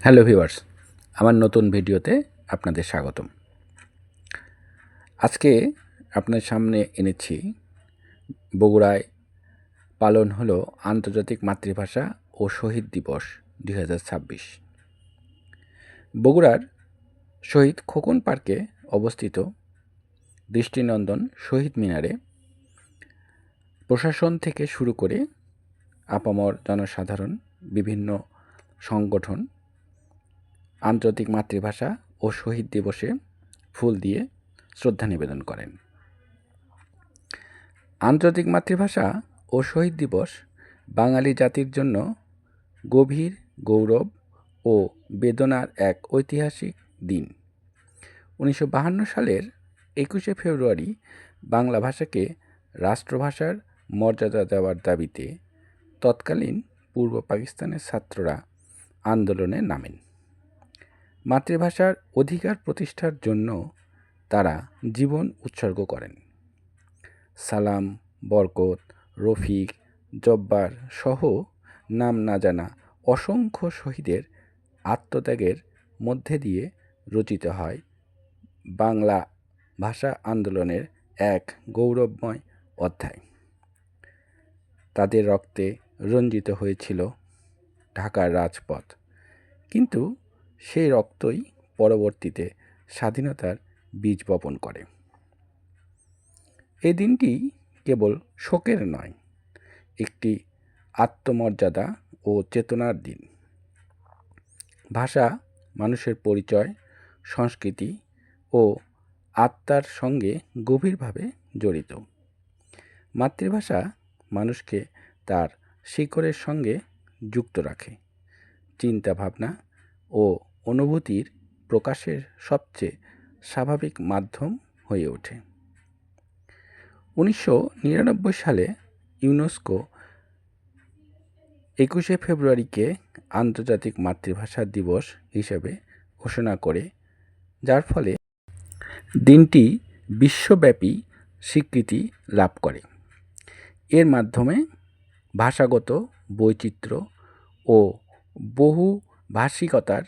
Hello viewers, আমার নতুন ভিডিওতে আপনাদের স্বাগতম। আজকে আপনার সামনে এনেছি বগুড়ায় পালন হলো আন্তর্জাতিক মাতৃভাষা ও শহীদ দিবস 2026। বগুড়ার শহীদ খোকন পার্কে অবস্থিত দৃষ্টিনন্দন শহীদ মিনারে প্রশাসন থেকে শুরু করে আপামর জনসাধারণ, বিভিন্ন সংগঠন আন্তর্জাতিক মাতৃভাষা ও শহীদ দিবসে ফুল দিয়ে শ্রদ্ধা নিবেদন করেন। আন্তর্জাতিক মাতৃভাষা ও শহীদ দিবস বাঙালি জাতির জন্য গভীর গৌরব ও বেদনার এক ঐতিহাসিক দিন। 1952 সালের 21শে ফেব্রুয়ারি বাংলা ভাষাকে রাষ্ট্রভাষার মর্যাদা দেওয়ার দাবিতে তৎকালীন পূর্ব পাকিস্তানের ছাত্ররা আন্দোলনে নামেন। মাতৃভাষার অধিকার প্রতিষ্ঠার জন্য তারা জীবন উৎসর্গ করেন। সালাম, বরকত, রফিক, জব্বার সহ নাম না জানা অসংখ্য শহীদের আত্মত্যাগের মধ্যে দিয়ে রচিত হয় বাংলা ভাষা আন্দোলনের এক গৌরবময় অধ্যায়। তাদের রক্তে রঞ্জিত হয়েছিল ঢাকার রাজপথ, কিন্তু সেই রক্তই পরবর্তীতে স্বাধীনতার বীজ বপন করে। এই দিনটি কেবল শোকের নয়, একটি আত্মমর্যাদা ও চেতনার দিন। ভাষা মানুষের পরিচয়, সংস্কৃতি ও আত্মার সঙ্গে গভীরভাবে জড়িত। মাতৃভাষা মানুষকে তার শিকড়ের সঙ্গে যুক্ত রাখে, চিন্তাভাবনা ও অনুভূতির প্রকাশের সবচেয়ে স্বাভাবিক মাধ্যম হয়ে ওঠে। 1999 সালে ইউনেস্কো 21শে ফেব্রুয়ারিকে আন্তর্জাতিক মাতৃভাষা দিবস হিসেবে ঘোষণা করে, যার ফলে দিনটি বিশ্বব্যাপী স্বীকৃতি লাভ করে। এর মাধ্যমে ভাষাগত বৈচিত্র্য ও বহুভাষিকতার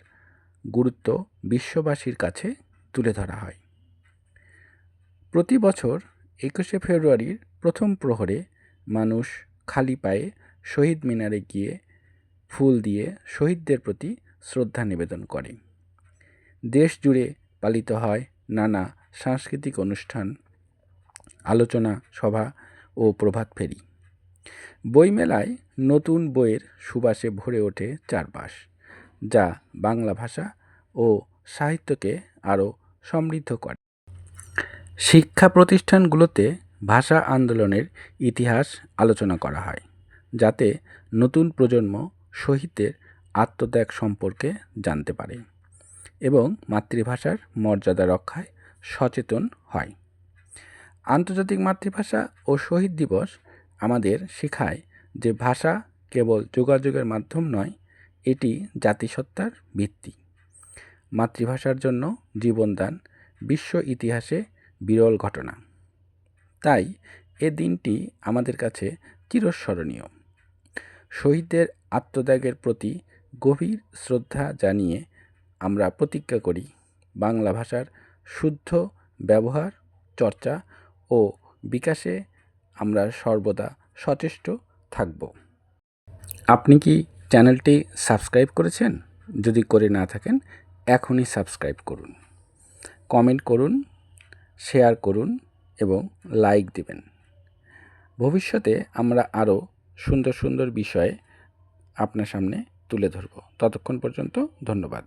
গুরুত্ব বিশ্ববাসীর কাছে তুলে ধরা হয়। প্রতি বছর 21শে ফেব্রুয়ারির প্রথম প্রহরে মানুষ খালি পায়ে শহীদ মিনারে গিয়ে ফুল দিয়ে শহীদদের প্রতি শ্রদ্ধা নিবেদন করে। দেশ জুড়ে পালিত হয় নানা সাংস্কৃতিক অনুষ্ঠান, আলোচনা সভা ও প্রভাত ফেরি। বইমেলায় নতুন বইয়ের সুবাসে ভরে ওঠে চারপাশ, যা বাংলা ভাষা ও সাহিত্যকে আরও সমৃদ্ধ করে। শিক্ষা প্রতিষ্ঠানগুলোতে ভাষা আন্দোলনের ইতিহাস আলোচনা করা হয়, যাতে নতুন প্রজন্ম শহীদদের আত্মত্যাগ সম্পর্কে জানতে পারে এবং মাতৃভাষার মর্যাদা রক্ষায় সচেতন হয়। আন্তর্জাতিক মাতৃভাষা ও শহীদ দিবস আমাদের শেখায় যে ভাষা কেবল যোগাযোগের মাধ্যম নয়, এটি জাতিসত্তার ভিত্তি। মাতৃভাষার জন্য জীবনদান বিশ্ব ইতিহাসে বিরল ঘটনা। তাই এ দিনটি আমাদের কাছে চিরস্মরণীয়। শহীদদের আত্মত্যাগের প্রতি গভীর শ্রদ্ধা জানিয়ে আমরা প্রতিজ্ঞা করি, বাংলা ভাষার শুদ্ধ ব্যবহার, চর্চা ও বিকাশে আমরা সর্বদা সচেষ্ট থাকব। আপনি কি চ্যানেলটি সাবস্ক্রাইব করেছেন? যদি করে না থাকেন, এখনই সাবস্ক্রাইব করুন, কমেন্ট করুন, শেয়ার করুন এবং লাইক দিবেন। ভবিষ্যতে আমরা আরও সুন্দর সুন্দর বিষয়ে আপনার সামনে তুলে ধরব। ততক্ষণ পর্যন্ত ধন্যবাদ।